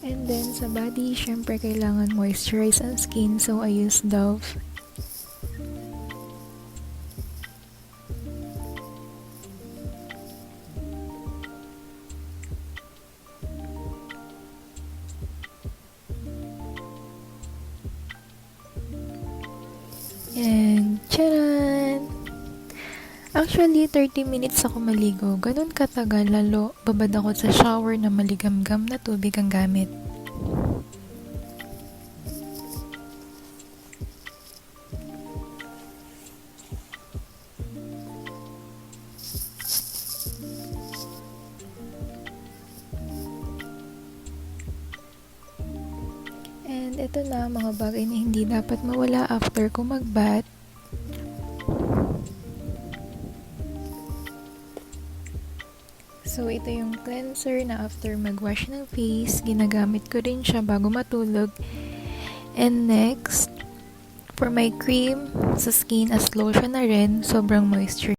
And then, sa body, syempre kailangan moisturize ang skin. So, I use Dove. And, charan! Actually, 30 minutes ako maligo. Ganun katagal, lalo babad ako sa shower na maligamgam na tubig ang gamit. And ito na mga bagay na hindi dapat mawala after ko mag-bath. So, ito yung cleanser na after mag-wash ng face. Ginagamit ko rin siya bago matulog. And next, for my cream sa skin as lotion na rin, sobrang moisture.